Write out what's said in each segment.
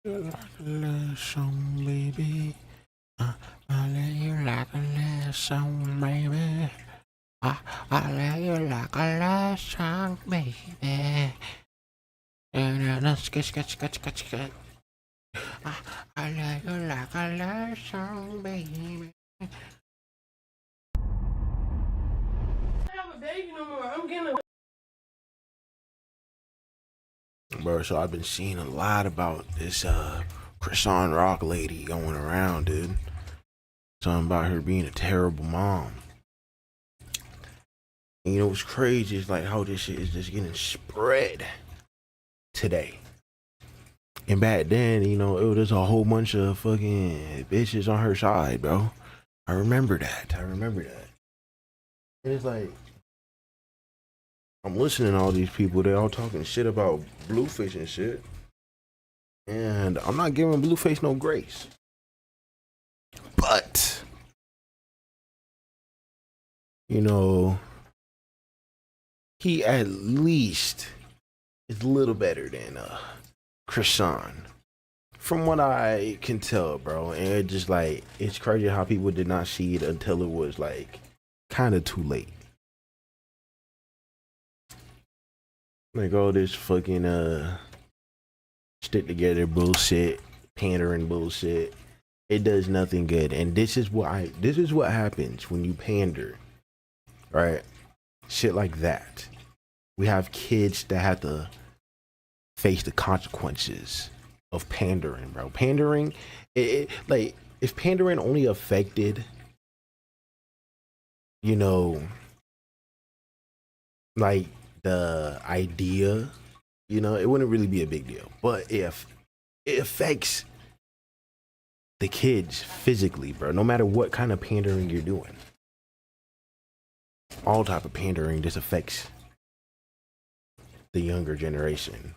Like a little song, baby. I love you like a little song, baby. I love you like a love song, baby. And let's get. I love you like a love song, baby. I have a baby no more. I'm getting Bro, so I've been seeing a lot about this Krishan Rock lady going around, dude. Something about her being a terrible mom. And you know what's crazy is like how this shit is just getting spread today. And back then, you know, it was just a whole bunch of fucking bitches on her side, bro. I remember that. And it's like, I'm listening to all these people, they all talking shit about Blueface and shit. And I'm not giving Blueface no grace. But, you know, he at least is a little better than Krishan. From what I can tell, bro. And it just like, it's crazy how people did not see it until it was like kind of too late. Like all this fucking stick together bullshit, pandering bullshit. It does nothing good. And this is what happens when you pander. Right? Shit like that. We have kids that have to face the consequences of pandering, bro. Pandering, like if pandering only affected, you know, like the idea, you know, it wouldn't really be a big deal. But if it affects the kids physically, bro, no matter what kind of pandering you're doing, all type of pandering just affects the younger generation,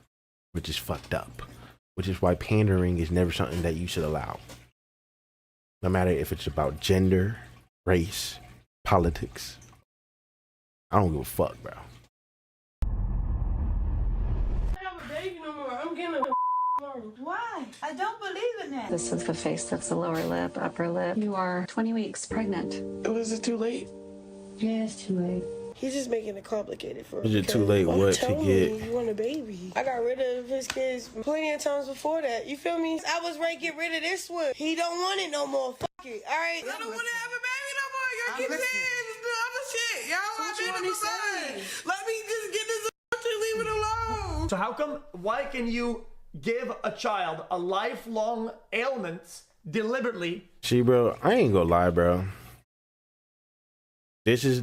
which is fucked up. Which is why pandering is never something that you should allow. No matter if it's about gender, race, politics. I don't give a fuck, bro. I have a baby no more. I'm getting a Why? I don't believe in that. This is the face. That's the lower lip, upper lip. You are 20 weeks pregnant. Was it too late? Yeah, it's too late. He's just making it complicated for him. Is it too late what to get? You want a baby. I got rid of his kids plenty of times before that. You feel me? I was ready to get rid of this one. He don't want it no more. Fuck it. All right. I don't want to have a baby no more. Y'all keep saying the other shit. Y'all want to be Let me just get this and leave it alone. So how come, why can you give a child a lifelong ailment deliberately? See, bro, I ain't gonna lie, bro. This is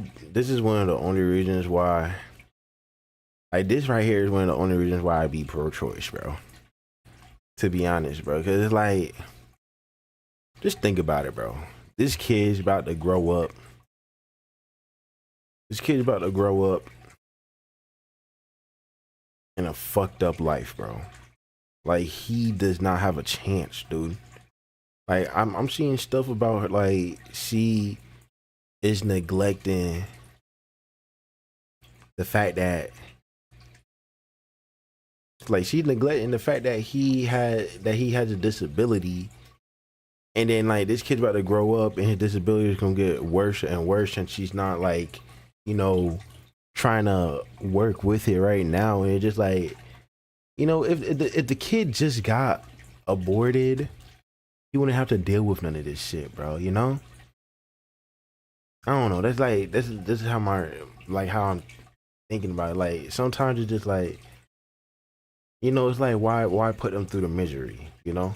one of the only reasons why, like, this right here is one of the only reasons why I be pro-choice, bro. To be honest, bro, because it's like, just think about it, bro. This kid's about to grow up. In a fucked up life, bro. Like, he does not have a chance, dude. Like, I'm seeing stuff about, like, she is neglecting the fact that, like, she's neglecting the fact that he has a disability, and then like this kid's about to grow up and his disability is gonna get worse and worse, and she's not, like, you know, trying to work with it right now. And it's just like, you know, if the kid just got aborted, he wouldn't have to deal with none of this shit, bro, you know? I don't know. That's like, this is how how I'm thinking about it. Like, sometimes it's just like, you know, it's like, why put them through the misery, you know?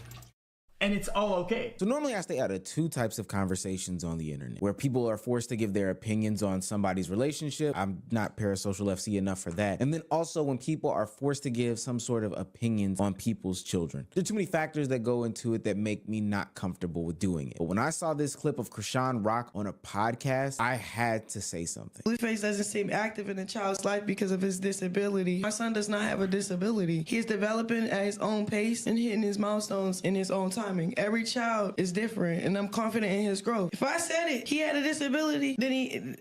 And it's all okay. So normally I stay out of two types of conversations on the internet, where people are forced to give their opinions on somebody's relationship. I'm not parasocial FC enough for that. And then also when people are forced to give some sort of opinions on people's children. There are too many factors that go into it that make me not comfortable with doing it. But when I saw this clip of Krishan Rock on a podcast, I had to say something. Blueface doesn't seem active in a child's life because of his disability. My son does not have a disability. He is developing at his own pace and hitting his milestones in his own time. Every child is different, and I'm confident in his growth. If I said it, he had a disability, then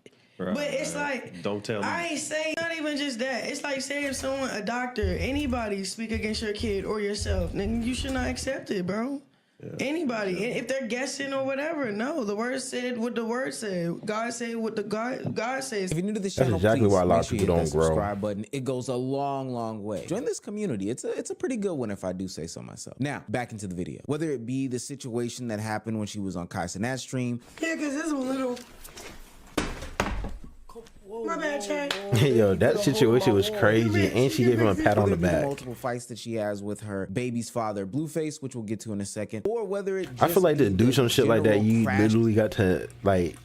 But it's like, don't tell me. I ain't saying, not even just that. It's like saying if someone, a doctor, anybody speak against your kid or yourself, then you should not accept it, bro. Yeah, anybody, if they're guessing or whatever, no. The word said what the word said. God said what the God says. If you're new to this channel, exactly please why a lot make of sure you people hit don't that grow. subscribe button. It goes a long way. Join this community. It's a pretty good one if I do say so myself. Now, back into the video. Whether it be the situation that happened when she was on Kai Cenat's stream. Yeah, because this was a little... My bad, Chad. Yo, that situation was crazy, and she gave him a pat on the back. Multiple fights that she has with her baby's father, Blueface, which we'll get to in a second, or whether it. I feel like to do some shit like that, you literally got to like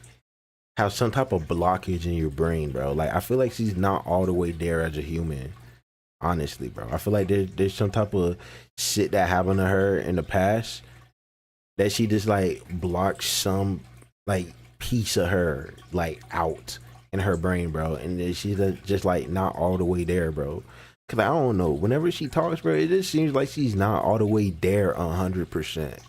have some type of blockage in your brain, bro. Like I feel like she's not all the way there as a human, honestly, bro. I feel like there's some type of shit that happened to her in the past that she just like blocked some like piece of her like out in her brain, bro, and then she's just like not all the way there, bro. Cause I don't know, whenever she talks, bro, it just seems like she's not all the way there 100%.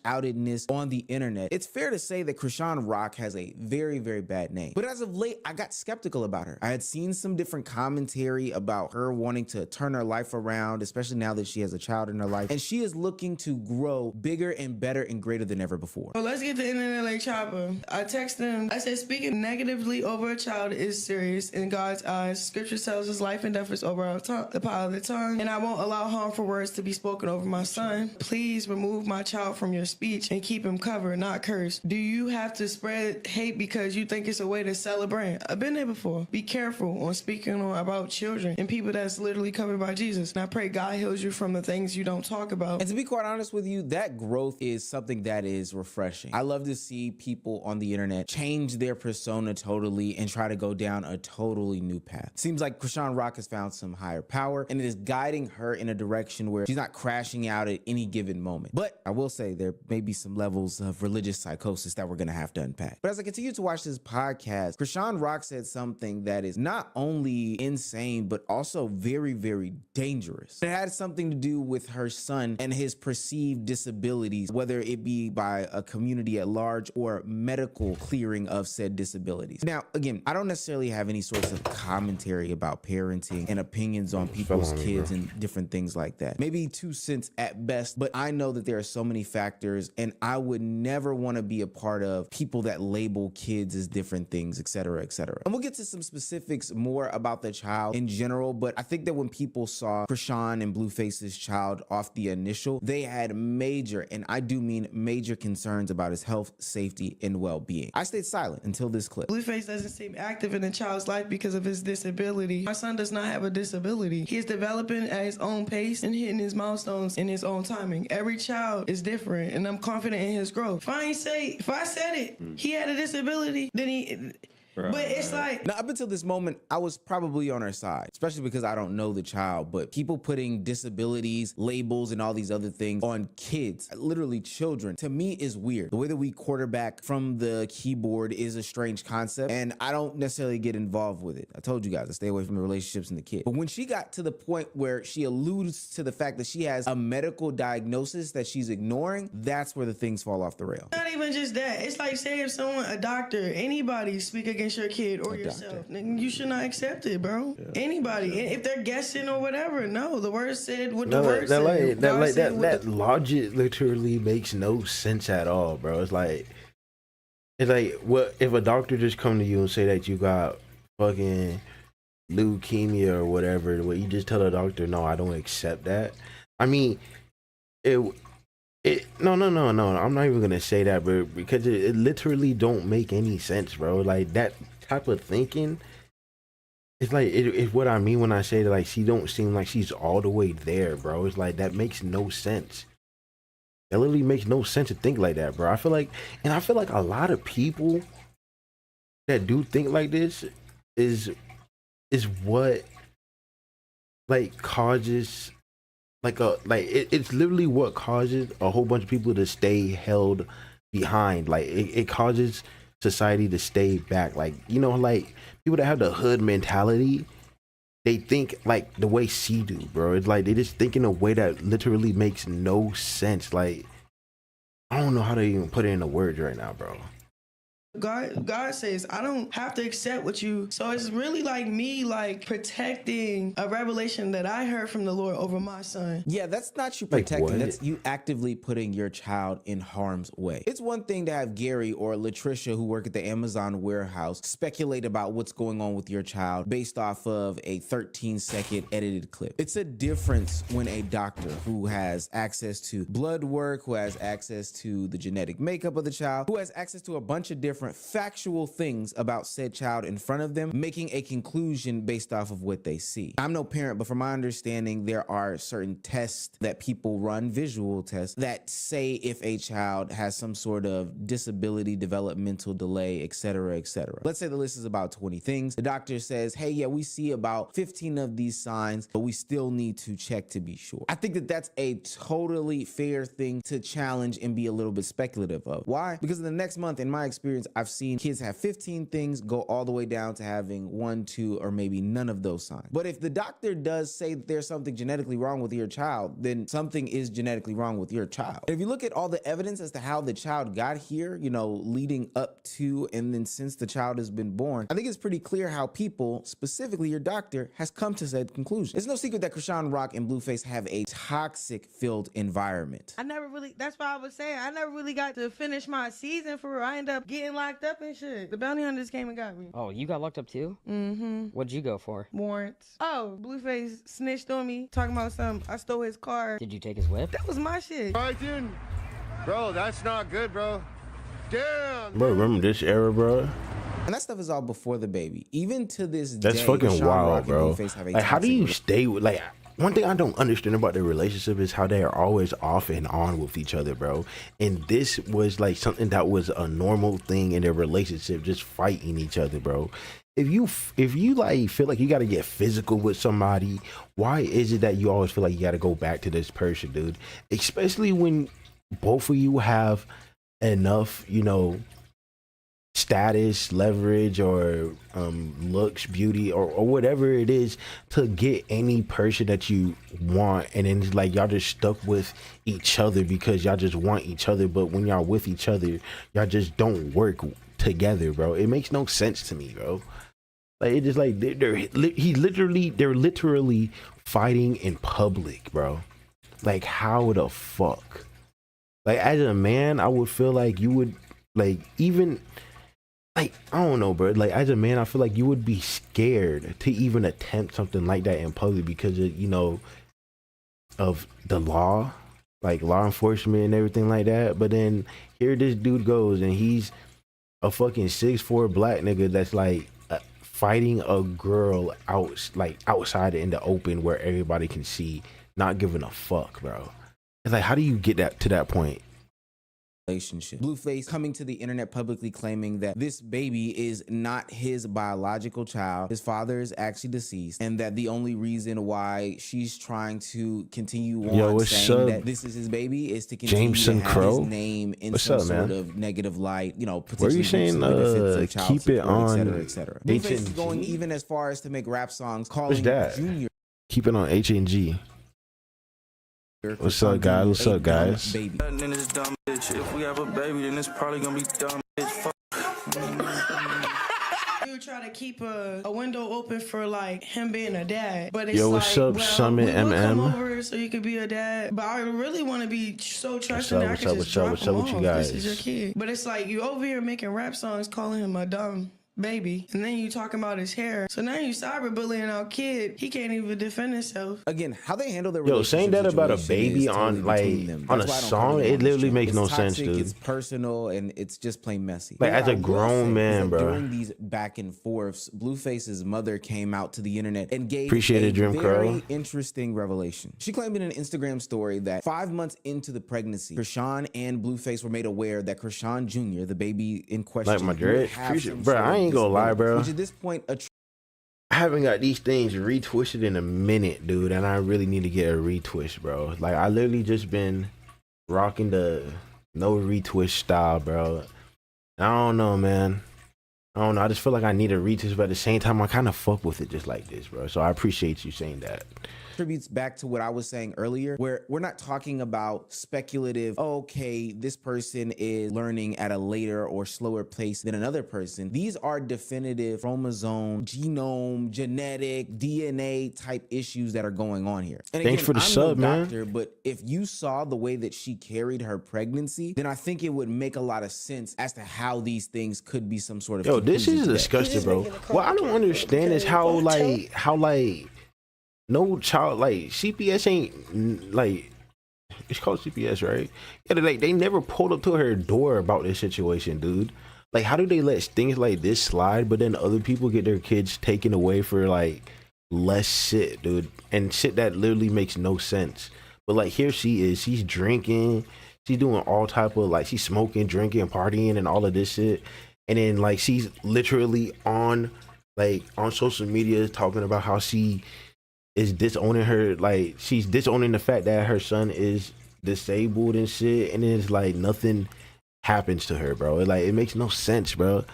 Outedness on the internet. It's fair to say that Chrisean Rock has a very bad name, but as of late I got skeptical about her. I had seen some different commentary about her wanting to turn her life around, especially now that she has a child in her life, and she is looking to grow bigger and better and greater than ever before. Well, let's get to internet like Chopper. I text him. I said, speaking negatively over a child is serious in God's eyes. Scripture tells us life and death is over our tongue, the power of the tongue, and I won't allow harmful words to be spoken over my son. Please remove my child from your speech and keep him covered, not cursed. Do you have to spread hate because you think it's a way to celebrate? I've been there before. Be careful on speaking about children and people that's literally covered by Jesus. And I pray God heals you from the things you don't talk about. And to be quite honest with you, that growth is something that is refreshing. I love to see people on the internet change their persona totally and try to go down a totally new path. Seems like Chrisean Rock has found some higher power and it is guiding her in a direction where she's not crashing out at any given moment. But I will say there may be some levels of religious psychosis that we're gonna have to unpack. But as I continue to watch this podcast, Chrisean Rock said something that is not only insane, but also very dangerous. It had something to do with her son and his perceived disabilities, whether it be by a community at large or medical clearing of said disabilities. Now, again, I don't necessarily have any sorts of commentary about parenting and opinions on people's kids and different things like that. Maybe 2 cents at best, but I know that there are so many factors, and I would never want to be a part of people that label kids as different things, etc., etc. And we'll get to some specifics more about the child in general, but I think that when people saw Chrisean and Blueface's child off the initial, they had major, and I do mean major, concerns about his health, safety, and well-being. I stayed silent until this clip. Blueface doesn't seem active in the child's life because of his disability. My son does not have a disability. He is developing at his own pace and hitting his milestones in his own timing. Every child is different, and I'm confident in his growth. If I said it, he had a disability, then he... Right. But it's like... Now, up until this moment, I was probably on her side, especially because I don't know the child, but people putting disabilities, labels, and all these other things on kids, literally children, to me is weird. The way that we quarterback from the keyboard is a strange concept, and I don't necessarily get involved with it. I told you guys, I stay away from the relationships and the kid. But when she got to the point where she alludes to the fact that she has a medical diagnosis that she's ignoring, that's where the things fall off the rail. Not even just that. It's like saying if someone, a doctor, anybody speak against your kid or yourself, you should not accept it, bro. Yeah. Anybody, if they're guessing or whatever, no. The word said what the word said. That logic literally makes no sense at all, bro. It's like what if a doctor just come to you and say that you got fucking leukemia or whatever? What you just tell the doctor, no, I don't accept that. I mean, no. I'm not even gonna say that, bro, because it literally don't make any sense, bro. Like that type of thinking, it's like it's what I mean when I say that, like, she don't seem like she's all the way there, bro. It's like that makes no sense. It literally makes no sense to think like that, bro. I feel like a lot of people that do think like this is what like causes. It's literally what causes a whole bunch of people to stay held behind. Like it causes society to stay back. Like, you know, like people that have the hood mentality, they think like the way she do, bro. It's like they just think in a way that literally makes no sense. Like, I don't know how to even put it into words right now, bro. God says I don't have to accept what you. So it's really like me like protecting a revelation that I heard from the Lord over my son. Yeah, that's not you Like protecting. what? That's you actively putting your child in harm's way. It's one thing to have Gary or Latricia, who work at the Amazon warehouse, speculate about what's going on with your child based off of a 13-second edited clip. It's a difference when a doctor who has access to blood work, who has access to the genetic makeup of the child, who has access to a bunch of different factual things about said child in front of them, making a conclusion based off of what they see. I'm no parent, but from my understanding, there are certain tests that people run, visual tests, that say if a child has some sort of disability, developmental delay, etc., etc. Let's say the list is about 20 things. The doctor says, hey, yeah, we see about 15 of these signs, but we still need to check to be sure. I think that that's a totally fair thing to challenge and be a little bit speculative of. Why? Because in the next month, in my experience, I've seen kids have 15 things go all the way down to having 1, 2, or maybe none of those signs. But if the doctor does say that there's something genetically wrong with your child, then something is genetically wrong with your child. If you look at all the evidence as to how the child got here, you know, leading up to and then since the child has been born, I think it's pretty clear how people, specifically your doctor, has come to said conclusion. It's no secret that Chrisean Rock and Blueface have a toxic-filled environment. That's why I was saying, I never really got to finish my season for real. I ended up getting locked up and shit. The bounty hunters came and got me. Oh, you got locked up too? Mm-hmm. What'd you go for? Warrants. Oh, Blueface snitched on me, talking about something. I stole his car. Did you take his whip? That was my shit. Right, dude. Bro, that's not good, bro. Damn. Bro, remember this era, bro? And that stuff is all before the baby. Even to this That's day, fucking Chrisean wild, Rock and bro. Blueface have a Like, how do toxic you stay with, like, one thing I don't understand about their relationship is how they are always off and on with each other, bro. And this was like something that was a normal thing in their relationship, just fighting each other, bro. If you like feel like you got to get physical with somebody, why is it that you always feel like you got to go back to this person, dude? Especially when both of you have enough, you know, status, leverage, or looks, beauty, or whatever it is to get any person that you want, and then it's like y'all just stuck with each other because y'all just want each other. But when y'all with each other, y'all just don't work together, bro. It makes no sense to me, bro. Like, it just like they're literally fighting in public, bro. Like, how the fuck? Like, as a man, I would feel like you would, like, even, like, I don't know, bro. Like, as a man, I feel like you would be scared to even attempt something like that in public because of, you know, of the law, like law enforcement and everything like that. But then here this dude goes and he's a fucking 6'4" black nigga that's like fighting a girl outside in the open where everybody can see, not giving a fuck, bro. It's like, how do you get that to that point? Relationship. Blueface coming to the internet publicly claiming that this baby is not his biological child. His father is actually deceased, and that the only reason why she's trying to continue on saying that this is his baby is to continue Jameson to have Crow? his name in What's some up, sort man? of negative light, you know, Where you potentially saying benefits of child keep it support, on etc., etc. Blueface is HNG? going even as far as to make rap songs calling What's that? Junior. Keep it on HNG. What's up, guys? What's up, guys? Baby. Then it's dumb bitch. If we have a baby, then it's probably gonna be dumb bitch. Fuck. We would try to keep a window open for like him being a dad, but it's Yo, like, what's up, well, Summit we will come MM? over so you could be a dad. But I really want to be so trusting that I what's can up, just what's up, drop what's him up with you off. guys? This is your kid. But it's like you over here making rap songs calling him a dumb baby, and then you talking about his hair. So now you cyberbullying our kid. He can't even defend himself. Again, how they handle their saying that about a baby on like on a song, it literally makes no sense, dude. It's personal and it's just plain messy. Like, as a I will grown say is man, that bro. During these back and forths, Blueface's mother came out to the internet and gave Appreciate a it, Jim very Crow. interesting revelation. She claimed in an Instagram story that 5 months into the pregnancy, Chrisean and Blueface were made aware that Chrisean Jr., the baby in question, Like my would dread? have Appreciate- some bro, sort I of ain't gonna lie, disability, bro. Which at this point, I haven't got these things retwisted in a minute, dude, and I really need to get a retwist, bro. Like, I literally just been rocking the no retwist style, bro. I don't know, man. I don't know. I just feel like I need a retwist, but at the same time, I kind of fuck with it just like this, bro. So I appreciate you saying that. attributes back to what I was saying earlier, where we're not talking about speculative, okay, this person is learning at a later or slower pace than another person. These are definitive chromosome, genome, genetic, DNA type issues that are going on here. And Thanks again, for the I'm sub, no man. doctor, but if you saw the way that she carried her pregnancy, then I think it would make a lot of sense as to how these things could be some sort of Yo, this conclusion is to that. disgusting, bro. What I don't understand is how no child, like CPS ain't like, it's called CPS, right? Yeah, they never pulled up to her door about this situation, dude. Like, how do they let things like this slide, but then other people get their kids taken away for like less shit, dude, and shit that literally makes no sense. But like, here she is, she's drinking, she's doing all type of like, she's smoking, drinking, partying, and all of this shit, and then like she's literally on social media talking about how she is disowning her, like she's disowning the fact that her son is disabled and shit, and it's like nothing happens to her, bro. It makes no sense, bro.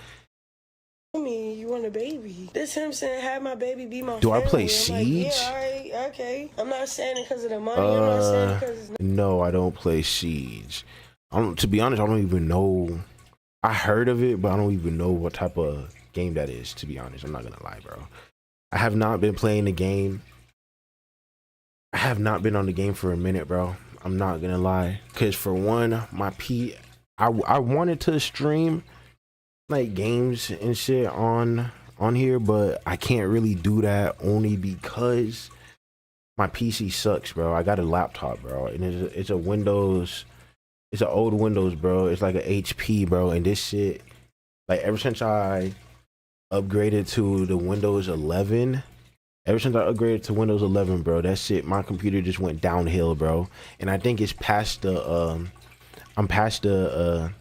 I mean, you want a baby. This him saying, have my baby be my Do family. I play I'm Siege? Like, yeah, all right, okay. I'm not saying it because of the money. I'm not saying it because it's No, I don't play Siege. To be honest, I don't even know. I heard of it, but I don't even know what type of game that is, to be honest. I'm not gonna lie, bro. I have not been playing the game. I have not been on the game for a minute, bro. I'm not gonna lie. Cause for one, I wanted to stream like games and shit on here, but I can't really do that only because my PC sucks, bro. I got a laptop, bro, and it's a Windows, it's an old Windows, bro. It's like an HP, bro, and this shit, like ever since I upgraded to the Windows 11, bro, that shit, my computer just went downhill, bro. And I think it's past the I'm past the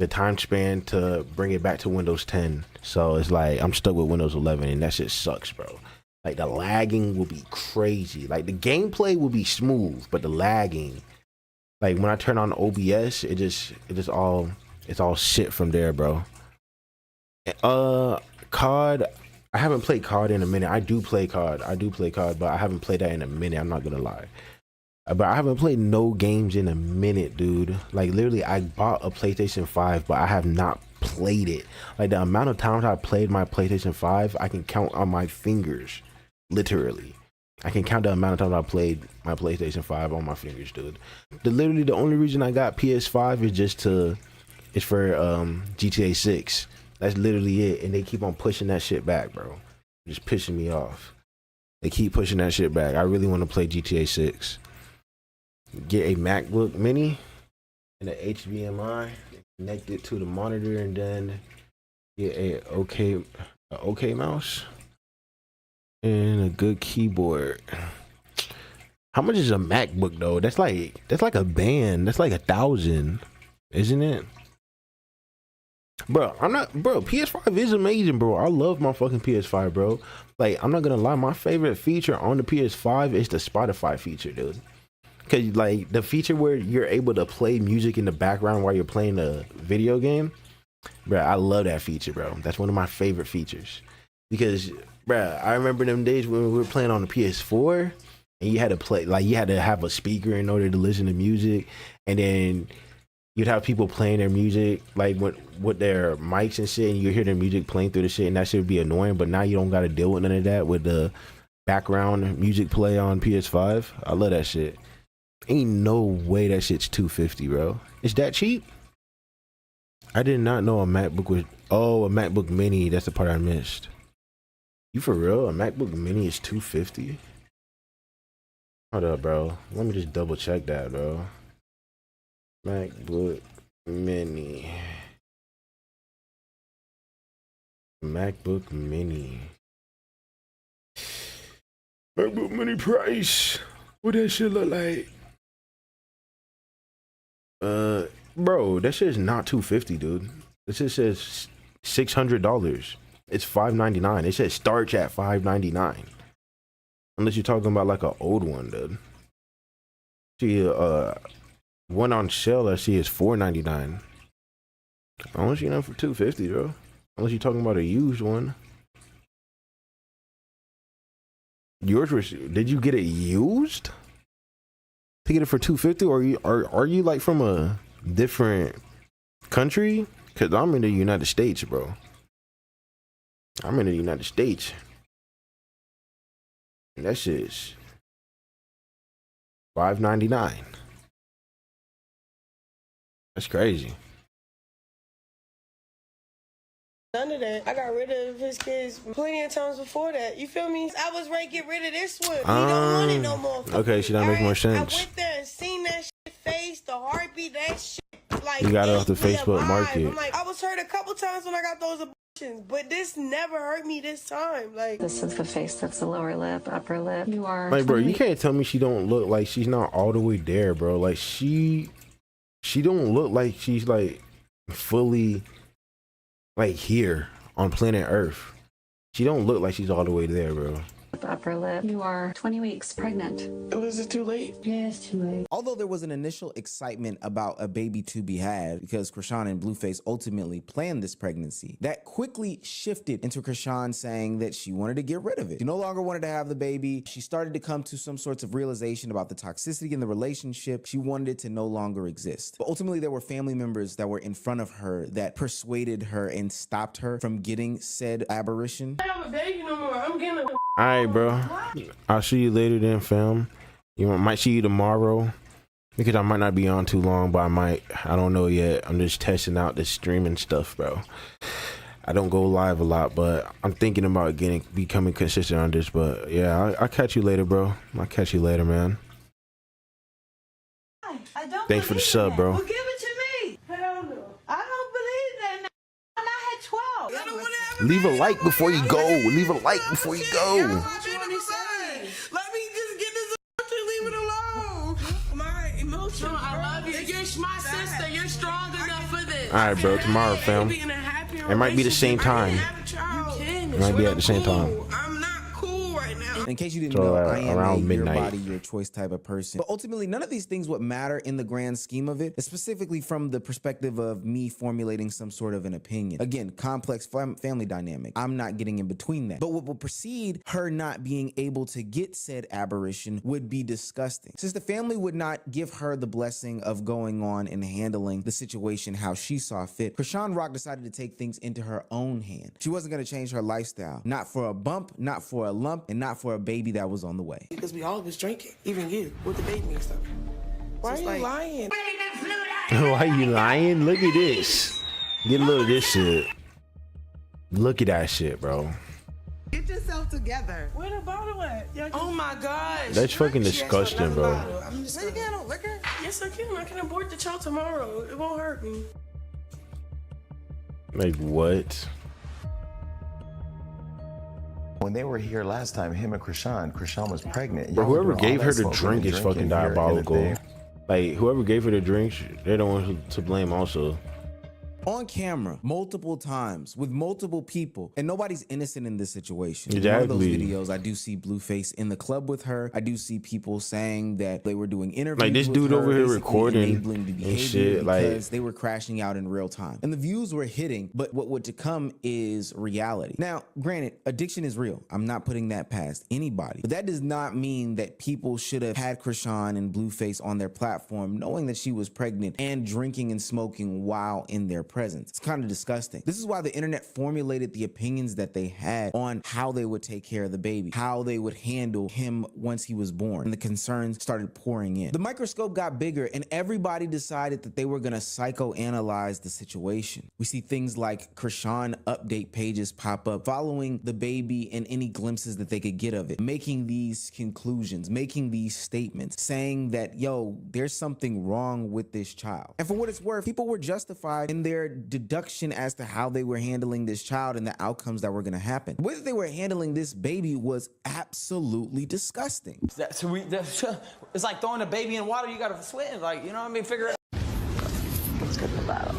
time span to bring it back to Windows 10. So it's like I'm stuck with Windows 11, and that shit sucks, bro. Like the lagging will be crazy. Like the gameplay will be smooth, but the lagging, like when I turn on OBS, it's all shit from there, bro. COD, I haven't played COD in a minute. I do play COD, but I haven't played that in a minute. I'm not gonna lie. But I haven't played no games in a minute, dude. Like literally, I bought a PlayStation 5, but I have not played it. Like the amount of times I played my PlayStation 5, I can count on my fingers. Literally, I can count the amount of times I played my PlayStation 5 on my fingers, dude. Literally, the only reason I got PS5 is for GTA 6. That's literally it. And they keep on pushing that shit back, bro. Just pissing me off. They keep pushing that shit back. I really want to play GTA 6. Get a MacBook Mini and an HDMI, connect it to the monitor, and then get a OK mouse and a good keyboard. How much is a MacBook though? That's like a band. That's like $1,000, isn't it? Bro, PS5 is amazing, bro. I love my fucking PS5, bro. Like, I'm not gonna lie, my favorite feature on the PS5 is the Spotify feature, dude. Cause like the feature where you're able to play music in the background while you're playing a video game, bro, I love that feature, bro. That's one of my favorite features. Because, bro, I remember them days when we were playing on the PS4 and you had to play, like you had to have a speaker in order to listen to music, and then you'd have people playing their music like with their mics and shit, and you hear their music playing through the shit, and that shit would be annoying. But now you don't got to deal with none of that with the background music play on PS5. I love that shit. Ain't no way that shit's $250, bro. Is that cheap? I did not know a MacBook was. Oh, a MacBook Mini. That's the part I missed. You for real? A MacBook Mini is $250? Hold up, bro. Let me just double check that, bro. MacBook Mini. MacBook Mini. MacBook Mini price. What that shit look like? Bro, that shit is not $250, dude. This shit says $600. It's $599. It says starts at $599. Unless you're talking about like an old one, dude. See, one on sale I see is $499. I don't see nothing for $250, bro. Unless you're talking about a used one. Yours was, did you get it used to get it for $250, or are you like from a different country? Because I'm in the United States, bro. I'm in the United States. And that shit's $5.99. That's crazy. None of that. I got rid of his kids plenty of times before that. You feel me? I was ready to get rid of this one. He don't want it no more. Okay, so that makes more sense. I went there and seen that shit face, the heartbeat, that shit. Like, You got it off the Facebook market. I'm like, I was hurt a couple times when I got those abortions, but this never hurt me this time. Like, This is the face. That's the lower lip, upper lip. You are Like, bro, 20 you can't tell me she don't look like she's not all the way there, bro. Like, she don't look like she's like fully like here on planet Earth. She don't look like she's all the way there, bro. upper lip. You are 20 weeks pregnant. was it too late? Yeah, it's too late. Although there was an initial excitement about a baby to be had because Chrisean and Blueface ultimately planned this pregnancy, that quickly shifted into Chrisean saying that she wanted to get rid of it. She no longer wanted to have the baby. She started to come to some sorts of realization about the toxicity in the relationship. She wanted it to no longer exist. But ultimately, there were family members that were in front of her that persuaded her and stopped her from getting said aberration. I don't have a baby no more. I'm getting a... All right, bro. I'll see you later then, fam. Might see you tomorrow because I might not be on too long, but I don't know yet. I'm just testing out the streaming stuff, bro. I don't go live a lot, but I'm thinking about becoming consistent on this. But yeah, I'll catch you later, bro. I'll catch you later, man. I don't Thanks for the believe sub, in that. bro. Well, give it to me. Hell no. I don't believe that now. When I had 12. I don't want to have Leave a like before you go. Leave a like before you go. Let me just get this and leave it alone. My emotions. I love you. You're my sister. You're strong enough for this. All right, bro. Tomorrow, fam. It might be the same time. It might be at the same time. I'm not cool right now. In case you didn't So, know, I am around a midnight. your body, your choice type of person. But ultimately, none of these things would matter in the grand scheme of it, specifically from the perspective of me formulating some sort of an opinion. Again, complex family dynamic. I'm not getting in between that. But what will precede her not being able to get said aberration would be disgusting. Since the family would not give her the blessing of going on and handling the situation how she saw fit, Chrisean Rock decided to take things into her own hand. She wasn't going to change her lifestyle. Not for a bump, not for a lump, and not for a baby that was on the way. Because we all was drinking, even you, with the baby and stuff. Why are you lying? Why you lying? Look at this. Get a little of this shit. Look at that shit, bro. Get yourself together. Where the bottle at? Oh my gosh. That's fucking She asked for disgusting, another bro. bottle. I'm just gonna get no liquor. Yes, I can. I can abort the child tomorrow. It won't hurt me. Like what? When they were here last time, him and Chrisean was pregnant. Bro, Y'all were whoever doing all gave that her the smoking drink and is drinking fucking here in the diabolical. thing. Like whoever gave her the drink, they're the ones to blame also. On camera, multiple times, with multiple people, and nobody's innocent in this situation. In one Exactly. of those videos, I do see Blueface in the club with her. I do see people saying that they were doing interviews Like this with dude her, over here basically recording enabling the and behavior shit, like- because they were crashing out in real time. And the views were hitting, but what would to come is reality. Now, granted, addiction is real. I'm not putting that past anybody, but that does not mean that people should have had Chrisean and Blueface on their platform knowing that she was pregnant and drinking and smoking while in their presence. It's kind of disgusting. This is why the internet formulated the opinions that they had on how they would take care of the baby, how they would handle him once he was born, and the concerns started pouring in. The microscope got bigger and everybody decided that they were gonna psychoanalyze the situation. We see things like Chrisean update pages pop up following the baby and any glimpses that they could get of it, making these conclusions, making these statements, saying that, yo, there's something wrong with this child. And for what it's worth, people were justified in their deduction as to how they were handling this child and the outcomes that were going to happen. The way that they were handling this baby was absolutely disgusting. It's like throwing a baby in water. You got to swim, like, you know what I mean? Figure it out. Let's get the bottle.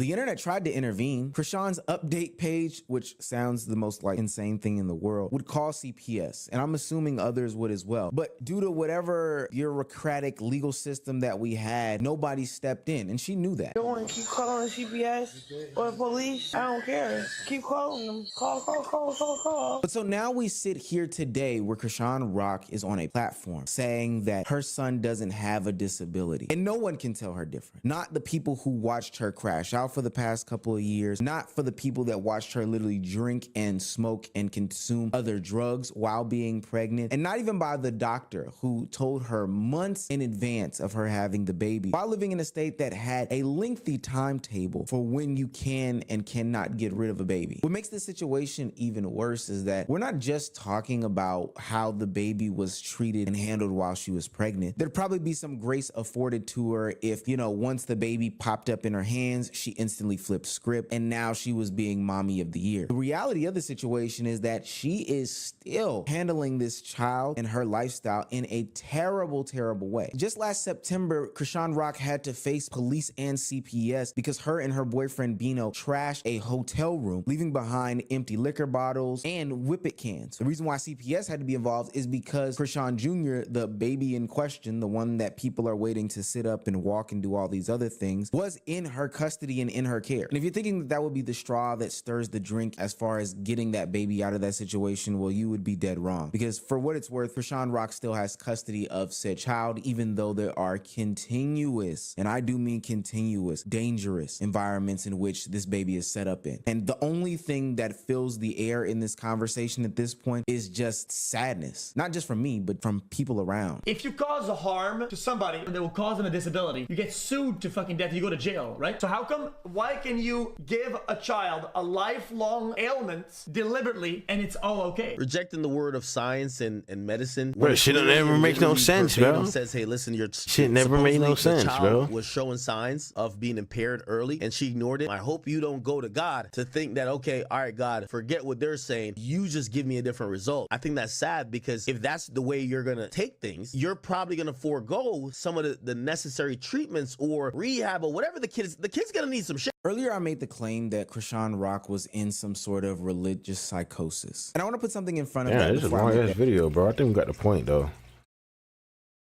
The internet tried to intervene. Krishan's update page, which sounds the most like insane thing in the world, would call CPS, and I'm assuming others would as well. But due to whatever bureaucratic legal system that we had, nobody stepped in, and she knew that. You want to keep calling CPS or the police? I don't care. Keep calling them. Call. But so now we sit here today where Krishan Rock is on a platform saying that her son doesn't have a disability, and no one can tell her different. Not the people who watched her crash out for the past couple of years, not for the people that watched her literally drink and smoke and consume other drugs while being pregnant, and not even by the doctor who told her months in advance of her having the baby while living in a state that had a lengthy timetable for when you can and cannot get rid of a baby. What makes this situation even worse is that we're not just talking about how the baby was treated and handled while she was pregnant. There'd probably be some grace afforded to her if, you know, once the baby popped up in her hands, she instantly flipped script and now she was being mommy of the year. The reality of the situation is that she is still handling this child and her lifestyle in a terrible, terrible way. Just last September, Krishan Rock had to face police and CPS because her and her boyfriend Bino trashed a hotel room, leaving behind empty liquor bottles and whippet cans. The reason why CPS had to be involved is because Krishan Jr., the baby in question, the one that people are waiting to sit up and walk and do all these other things, was in her custody and in her care. And if you're thinking that that would be the straw that stirs the drink as far as getting that baby out of that situation, well, you would be dead wrong. Because for what it's worth, Krishan Rock still has custody of said child, even though there are continuous, and I do mean continuous, dangerous environments in which this baby is set up in. And the only thing that fills the air in this conversation at this point is just sadness. Not just from me, but from people around. If you cause a harm to somebody that will cause them a disability, you get sued to fucking death, you go to jail, right? So how come, why can you give a child a lifelong ailment deliberately and it's all okay? Rejecting the word of science and medicine. Bro, shit never make no sense, bro. Says, hey, listen, your shit never made no sense, bro. Was showing signs of being impaired early and she ignored it. I hope you don't go to God to think that, okay, all right, God, forget what they're saying. You just give me a different result. I think that's sad because if that's the way you're going to take things, you're probably going to forego some of the necessary treatments or rehab or whatever the kid's going to need some shit. Earlier, I made the claim that Krishan Rock was in some sort of religious psychosis. And I want to put something in front of that. Yeah, this is a long ass video, bro. I think we got the point, though.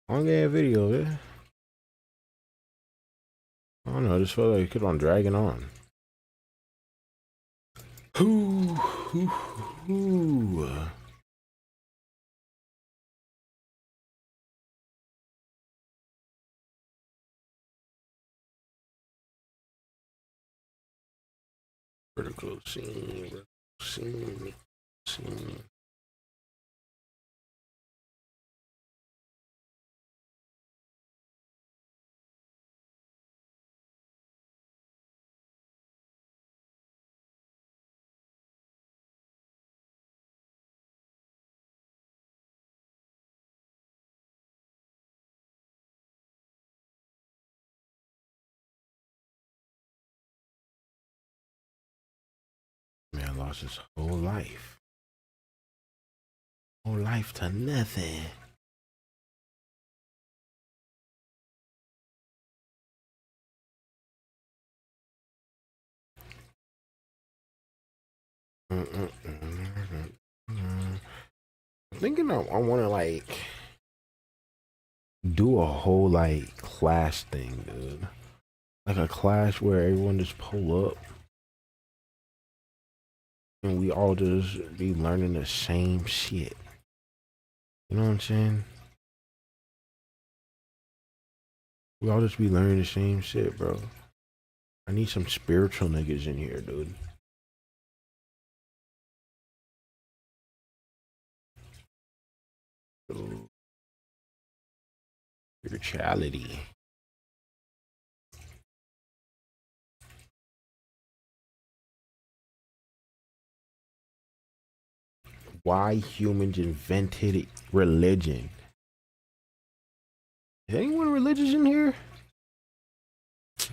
Long ass video, man. I don't know, I just felt like it kept on dragging on. Vertical scene. Man lost his whole life. Whole life to nothing. I'm thinking I want to like do a whole like clash thing, dude. Like a clash where everyone just pull up and we all just be learning the same shit. You know what I'm saying? We all just be learning the same shit, bro. I need some spiritual niggas in here, dude. Spirituality. Why humans invented religion. Is anyone religious in here?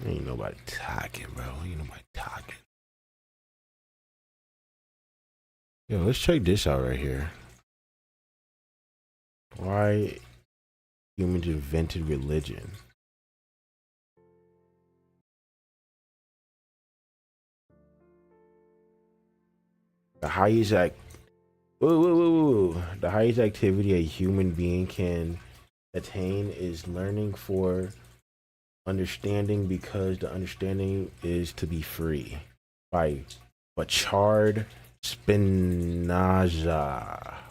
Ain't nobody talking, bro. Ain't nobody talking. Yo, let's check this out right here. Why humans invented religion. The highest the highest activity a human being can attain is learning for understanding, because the understanding is to be free. By Bachard Spinaza,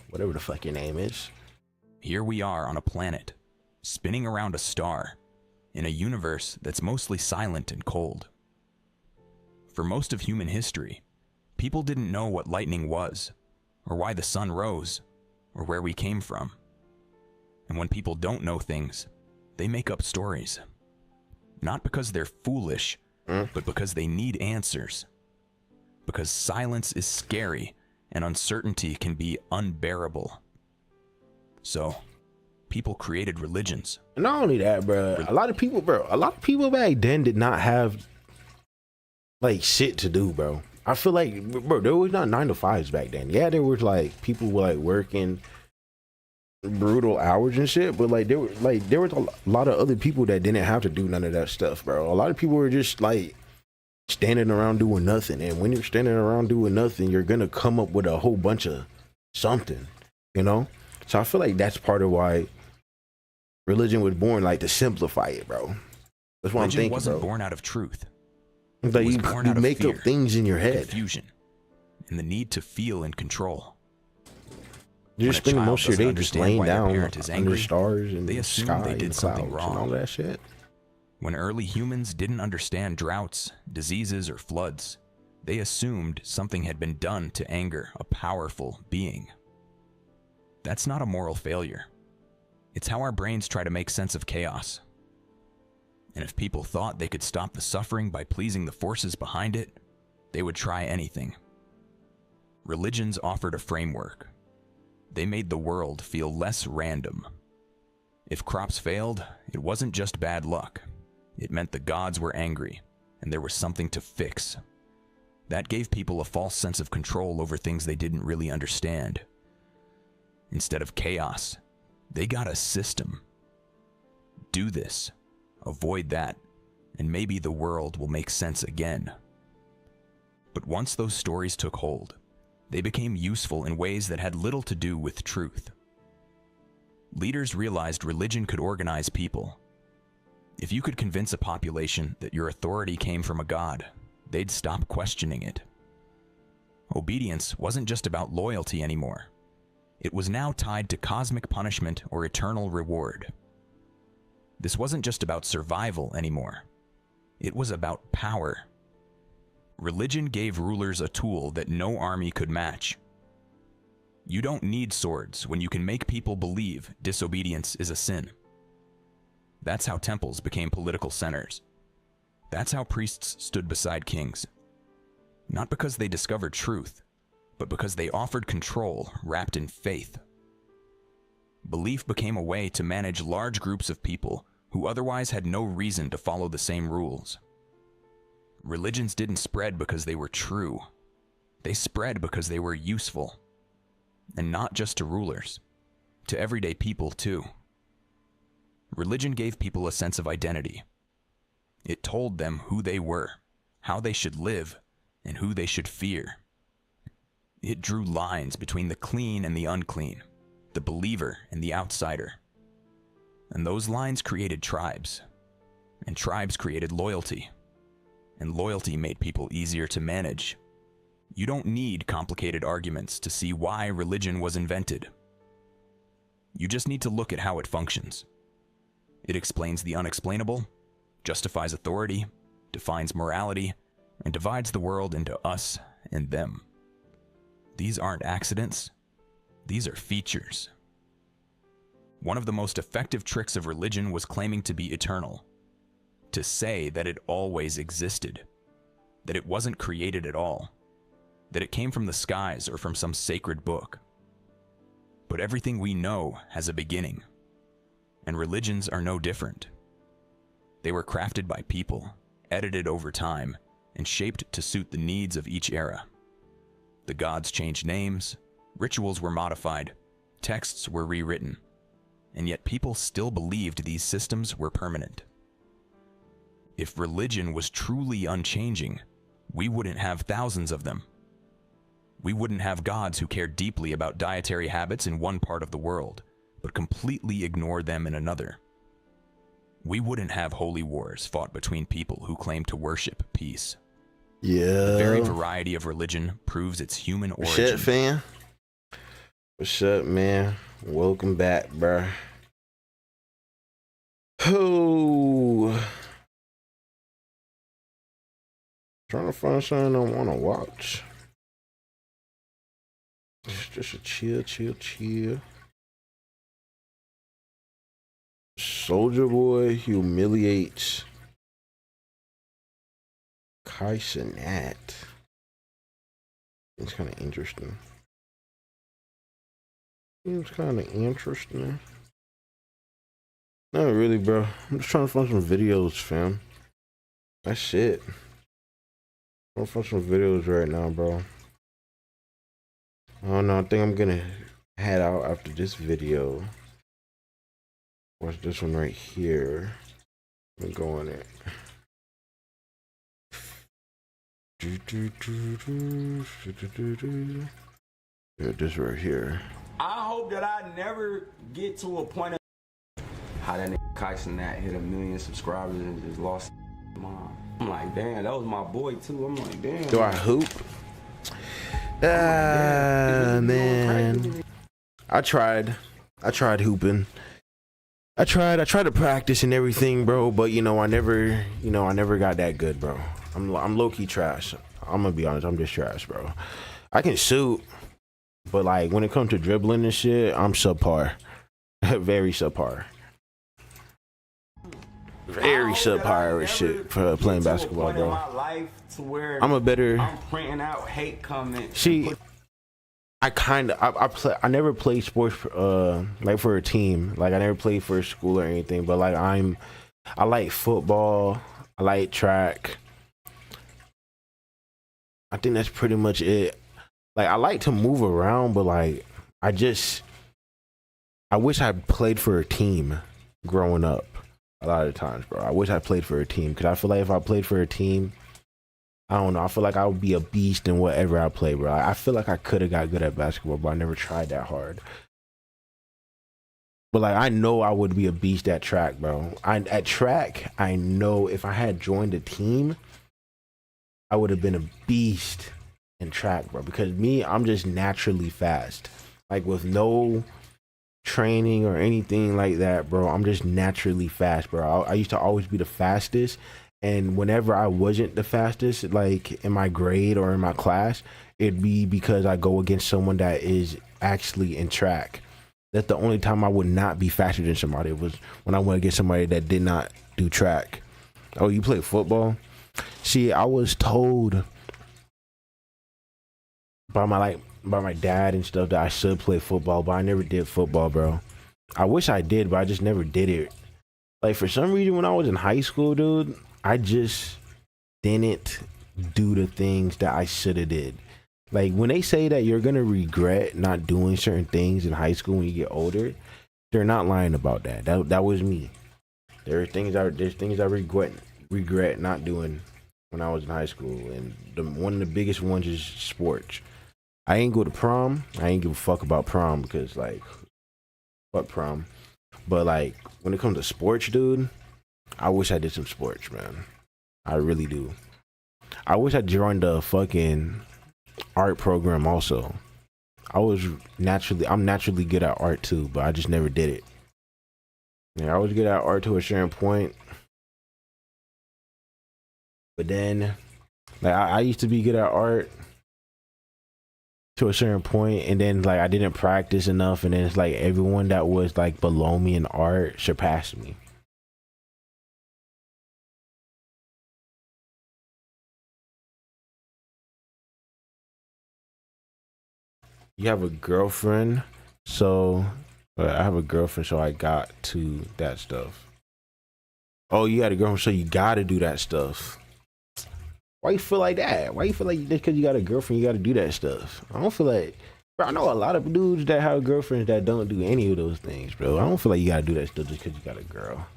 whatever the fuck your name is. Here we are on a planet, spinning around a star, in a universe that's mostly silent and cold. For most of human history, people didn't know what lightning was, or why the sun rose, or where we came from. And when people don't know things, they make up stories. Not because they're foolish, but because they need answers. Because silence is scary, and uncertainty can be unbearable. So, people created religions. And not only that, bro, a lot of people back then did not have like shit to do, bro. I feel like, bro, there was not 9 to 5s back then. Yeah, there was like people were like working brutal hours and shit, but like there was a lot of other people that didn't have to do none of that stuff, bro. A lot of people were just like standing around doing nothing, and when you're standing around doing nothing, you're gonna come up with a whole bunch of something, you know. So I feel like that's part of why religion was born, like to simplify it, bro. That's what I'm thinking, wasn't bro. born out of truth. Like you out of make fear, up things in your head, confusion, and the need to feel in control. You're just spending most of your day just laying down under stars and they the assumed sky they did and something clouds wrong. and all that shit. When early humans didn't understand droughts, diseases, or floods, they assumed something had been done to anger a powerful being. That's not a moral failure. It's how our brains try to make sense of chaos. And if people thought they could stop the suffering by pleasing the forces behind it, they would try anything. Religions offered a framework. They made the world feel less random. If crops failed, it wasn't just bad luck. It meant the gods were angry, and there was something to fix. That gave people a false sense of control over things they didn't really understand. Instead of chaos, they got a system. Do this, avoid that, and maybe the world will make sense again. But once those stories took hold, they became useful in ways that had little to do with truth. Leaders realized religion could organize people. If you could convince a population that your authority came from a god, they'd stop questioning it. Obedience wasn't just about loyalty anymore. It was now tied to cosmic punishment or eternal reward. This wasn't just about survival anymore. It was about power. Religion gave rulers a tool that no army could match. You don't need swords when you can make people believe disobedience is a sin. That's how temples became political centers. That's how priests stood beside kings. Not because they discovered truth, but because they offered control wrapped in faith. Belief became a way to manage large groups of people who otherwise had no reason to follow the same rules. Religions didn't spread because they were true. They spread because they were useful. And not just to rulers, to everyday people too. Religion gave people a sense of identity. It told them who they were, how they should live, and who they should fear. It drew lines between the clean and the unclean, the believer and the outsider. And those lines created tribes, and tribes created loyalty, and loyalty made people easier to manage. You don't need complicated arguments to see why religion was invented. You just need to look at how it functions. It explains the unexplainable, justifies authority, defines morality, and divides the world into us and them. These aren't accidents. These are features. One of the most effective tricks of religion was claiming to be eternal, to say that it always existed, that it wasn't created at all, that it came from the skies or from some sacred book. But everything we know has a beginning, and religions are no different. They were crafted by people, edited over time, and shaped to suit the needs of each era. The gods changed names, rituals were modified, texts were rewritten, and yet people still believed these systems were permanent. If religion was truly unchanging, we wouldn't have thousands of them. We wouldn't have gods who cared deeply about dietary habits in one part of the world, but completely ignored them in another. We wouldn't have holy wars fought between people who claim to worship peace. Yeah. The very variety of religion proves its human origin. What's up, fam? What's up, man? Welcome back, bruh. Oh. Trying to find something I want to watch. Just a chill. Soldier Boy humiliates Kai Cenat. It's kind of interesting. Seems kind of interesting. Not really, bro. I'm just trying to find some videos, fam. That's it. I'm trying to find some videos right now, bro. I don't know. I think I'm gonna head out after this video. Watch this one right here. I'm going to go on it. Yeah, this right here. I hope that I never get to a point of how that nigga Kai Cenat hit 1 million subscribers and just lost mom. I'm like, damn, that was my boy too. I'm like, damn. Do I hoop? Man. I tried hooping. I tried to practice and everything, bro, but I never got that good, bro. I'm low-key trash. I'm gonna be honest, I'm just trash, bro. I can shoot, but like when it comes to dribbling and shit, I'm subpar. Very subpar. Very subpar with shit for playing basketball, bro. I'm printing out hate comments. See, I never played sports like for a team. Like I never played for a school or anything, but like I like football, I like track. I think that's pretty much it. Like I like to move around, but like I wish I played for a team growing up. A lot of times, bro. I wish I played for a team because I feel like if I played for a team, I don't know. I feel like I would be a beast in whatever I play, bro. I feel like I could have got good at basketball, but I never tried that hard. But like, I know I would be a beast at track, bro. At track, I know if I had joined a team, I would have been a beast in track, bro. Because me, I'm just naturally fast. Like with no training or anything like that, bro. I'm just naturally fast, bro. I used to always be the fastest. And whenever I wasn't the fastest, like in my grade or in my class, it'd be because I go against someone that is actually in track. That's the only time I would not be faster than somebody was when I went against somebody that did not do track. Oh, you play football? See, I was told by my dad and stuff that I should play football, but I never did football, bro. I wish I did, but I just never did it. Like for some reason when I was in high school, dude, I just didn't do the things that I should have did. Like when they say that you're gonna regret not doing certain things in high school when you get older, they're not lying about that. That was me. There's things I regret not doing when I was in high school, and one of the biggest ones is sports. I ain't go to prom. I ain't give a fuck about prom because like, fuck prom. But like when it comes to sports, dude, I wish I did some sports, man. I really do. I wish I joined the fucking art program also. I'm naturally good at art too, but I just never did it. Yeah, I was good at art to a certain point. But then, like, I used to be good at art to a certain point, and then, like, I didn't practice enough, and then it's like everyone that was, like, below me in art surpassed me. You have a girlfriend, so I have a girlfriend, so I got to that stuff. Oh, you had a girlfriend, so you got to do that stuff. Why you feel like that? Why you feel like just because you got a girlfriend, you got to do that stuff? I don't feel like, bro, I know a lot of dudes that have girlfriends that don't do any of those things, bro. I don't feel like you got to do that stuff just because you got a girl.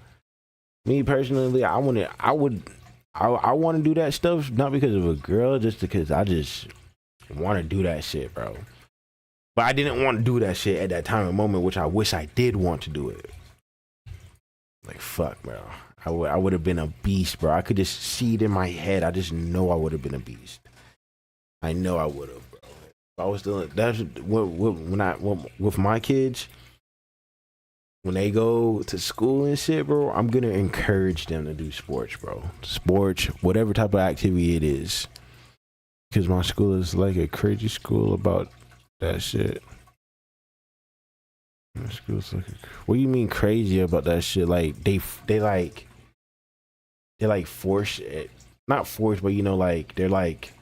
Me personally, I want to do that stuff not because of a girl, just because want to do that shit, bro. But I didn't want to do that shit at that time and moment, which I wish I did want to do it. Like, fuck, bro. I would have been a beast, bro. I could just see it in my head. I just know I would have been a beast. I know I would have, bro. If I was doing that's with my kids, when they go to school and shit, bro, I'm gonna encourage them to do sports, bro. Sports, whatever type of activity it is. Because my school is like a crazy school about that shit. My school's like, what do you mean crazy about that shit? Like they force it, not force, but you know, like they're like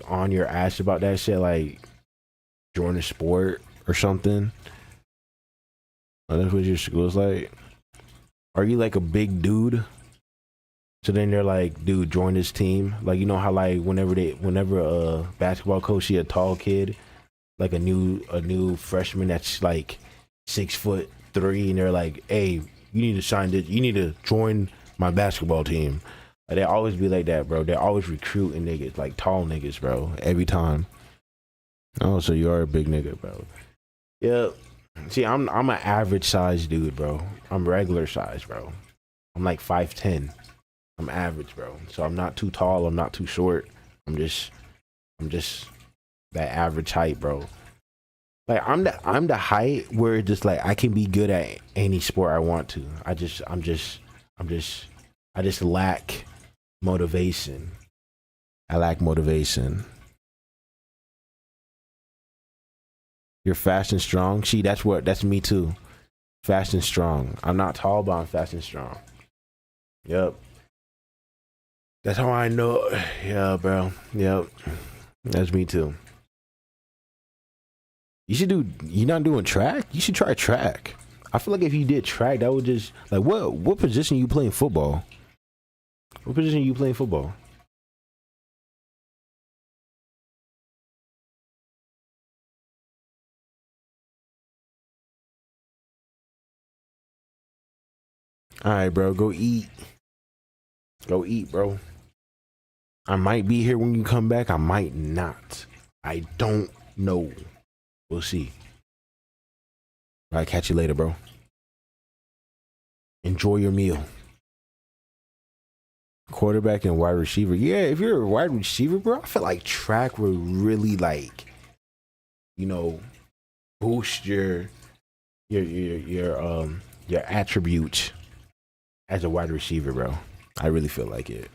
on your ass about that shit, like join a sport or something. Oh, that's what your school's like. Are you like a big dude? So then they're like, dude, join this team. Like, you know how like whenever a basketball coach see a tall kid, like a new freshman that's like 6'3", and they're like, hey, you need to sign this. You need to join my basketball team. Like, they always be like that, bro. They're always recruiting niggas, like tall niggas, bro. Every time. Oh, so you are a big nigga, bro. Yeah. See, I'm an average size dude, bro. I'm regular size, bro. I'm like 5'10". I'm average, bro. So I'm not too tall. I'm not too short. I'm just that average height, bro. Like I'm the height where it's just like I can be good at any sport I want to. I just lack motivation. I lack motivation. You're fast and strong. See, that's me too. Fast and strong. I'm not tall, but I'm fast and strong. Yep. That's how I know. Yeah, bro. Yep. That's me too. You're not doing track? You should try track. I feel like if you did track, that would just, like, what position you play in football? What position you play in football? All right, bro, go eat. Go eat, bro. I might be here when you come back. I might not. I don't know. We'll see. All right, catch you later, bro. Enjoy your meal. Quarterback and wide receiver. Yeah, if you're a wide receiver, bro, I feel like track would really, like, you know, boost your attributes as a wide receiver, bro. I really feel like it.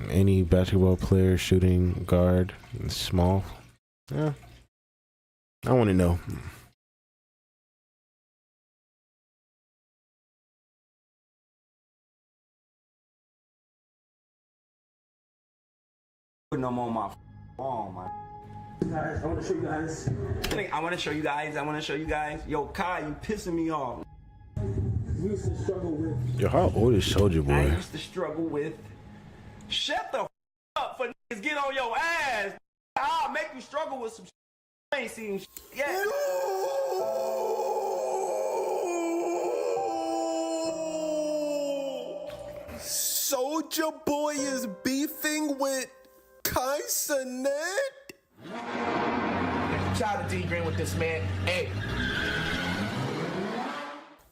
Any basketball player, shooting guard, small? Yeah. I want to know. Putting them on my phone, man. Guys, I want to show you guys. I want to show you guys. Yo, Kai, you pissing me off. We used to struggle with. Yo, how old is Soulja Boy? I used to struggle with. Shut the up for niggas get on your ass. I'll make you struggle with some shit. I ain't seen shit yet. Soulja Boy is beefing with Kai Cenat? Shout out to D Green with this, man. Hey.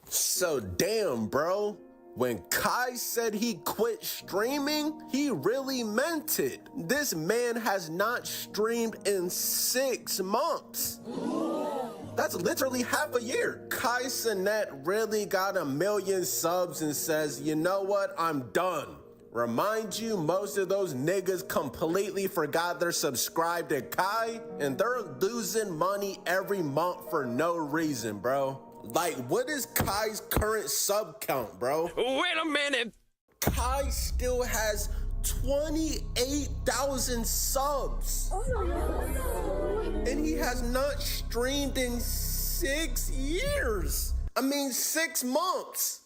So damn, bro. When Kai said he quit streaming, he really meant it. This man has not streamed in 6 months. That's literally half a year. Kai Cenat really got 1 million subs and says, you know what, I'm done. Remind you, most of those niggas completely forgot they're subscribed to Kai, and they're losing money every month for no reason, bro. Like, what is Kai's current sub count, bro? Wait a minute. Kai still has 28,000 subs. And he has not streamed in 6 years. I mean, 6 months.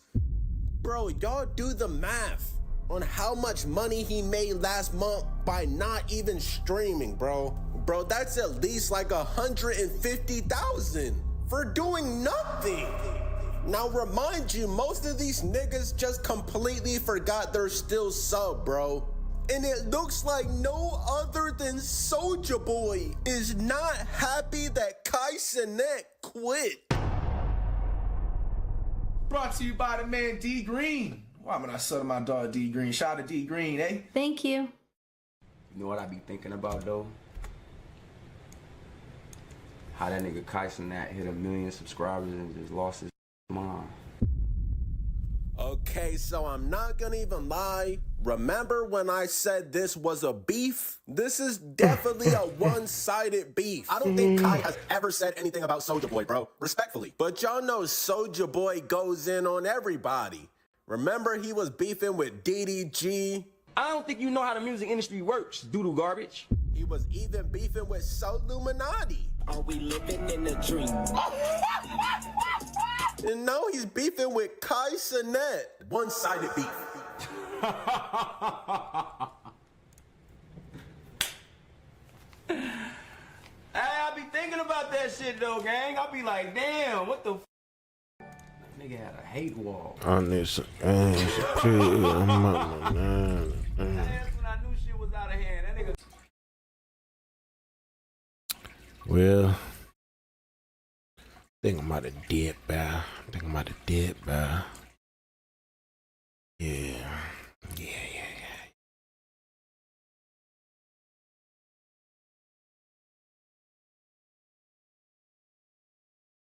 Bro, y'all do the math on how much money he made last month by not even streaming, bro. Bro, that's at least like 150,000 for doing nothing. Now remind you, most of these niggas just completely forgot they're still sub, bro. And it looks like no other than Soulja Boy is not happy that Kai Cenat quit. Brought to you by the man D Green. Why am I selling my dog D Green? Shout out to D Green, eh? Thank you. You know what I be thinking about though? How that nigga Kai Cenat hit 1 million subscribers and just lost his mind. Okay, so I'm not gonna even lie. Remember when I said this was a beef? This is definitely a one-sided beef. I don't think Kai has ever said anything about Soulja Boy, bro. Respectfully. But y'all know Soulja Boy goes in on everybody. Remember he was beefing with DDG? I don't think you know how the music industry works, doodle garbage. He was even beefing with Soul Illuminati. Are we living in a dream? And now he's beefing with Kai Cenat. One-sided beef. Hey, I be thinking about that shit though, gang. I be like, damn, what the That nigga had a hate wall. On this That's when I knew shit was out of hand. That nigga. Well, I think I'm about to dip, bro. Yeah.